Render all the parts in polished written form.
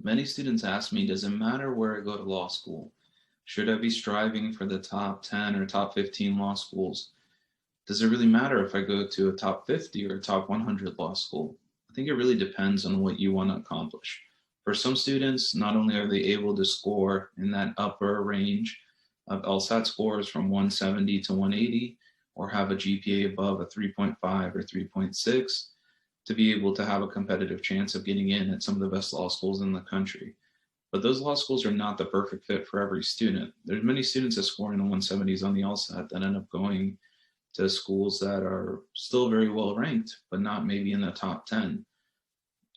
Many students ask me, does it matter where I go to law school? Should I be striving for the top 10 or top 15 law schools? Does it really matter if I go to a top 50 or a top 100 law school? I think it really depends on what you want to accomplish. For some students, not only are they able to score in that upper range of LSAT scores from 170 to 180, or have a GPA above a 3.5 or 3.6, to be able to have a competitive chance of getting in at some of the best law schools in the country. But those law schools are not the perfect fit for every student. There's many students that score in the 170s on the LSAT that end up going to schools that are still very well ranked, but not maybe in the top 10.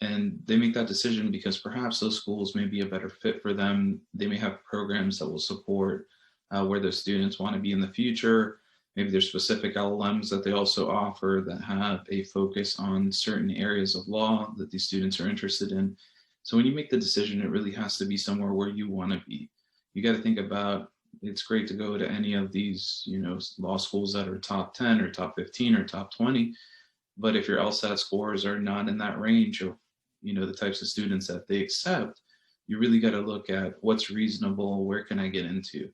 And they make that decision because perhaps those schools may be a better fit for them. They may have programs that will support where those students want to be in the future. Maybe there's specific LLMs that they also offer that have a focus on certain areas of law that these students are interested in. So when you make the decision, it really has to be somewhere where you want to be. You got to think about, it's great to go to any of these, law schools that are top 10 or top 15 or top 20. But if your LSAT scores are not in that range of, the types of students that they accept, you really got to look at what's reasonable, where can I get into?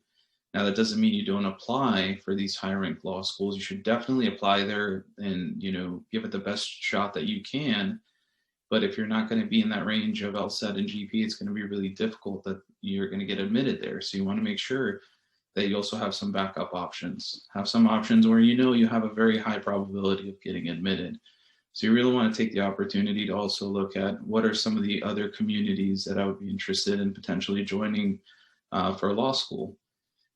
Now, that doesn't mean you don't apply for these high ranked law schools. You should definitely apply there and, give it the best shot that you can. But if you're not going to be in that range of LSAT and GP, it's going to be really difficult that you're going to get admitted there. So you want to make sure that you also have some backup options. Have some options where you have a very high probability of getting admitted. So you really want to take the opportunity to also look at what are some of the other communities that I would be interested in potentially joining for law school.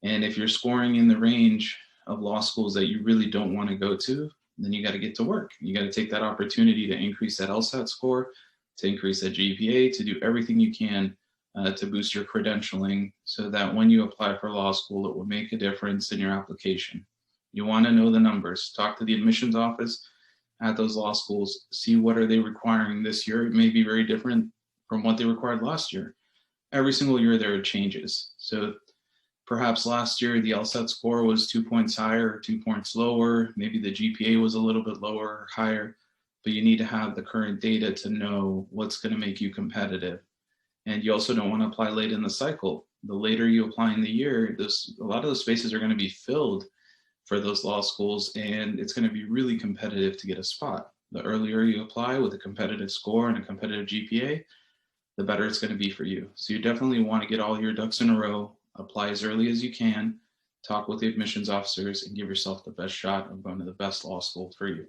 And if you're scoring in the range of law schools that you really don't want to go to, then you got to get to work. You got to take that opportunity to increase that LSAT score, to increase that GPA, to do everything you can to boost your credentialing so that when you apply for law school, it will make a difference in your application. You want to know the numbers. Talk to the admissions office at those law schools, see what are they requiring this year. It may be very different from what they required last year. Every single year there are changes. So perhaps last year the LSAT score was 2 points higher or 2 points lower. Maybe the GPA was a little bit lower or higher, but you need to have the current data to know what's going to make you competitive. And you also don't want to apply late in the cycle. The later you apply in the year, a lot of those spaces are going to be filled for those law schools, and it's going to be really competitive to get a spot. The earlier you apply with a competitive score and a competitive GPA, the better it's going to be for you. So you definitely want to get all your ducks in a row, apply as early as you can, talk with the admissions officers, and give yourself the best shot of going to the best law school for you.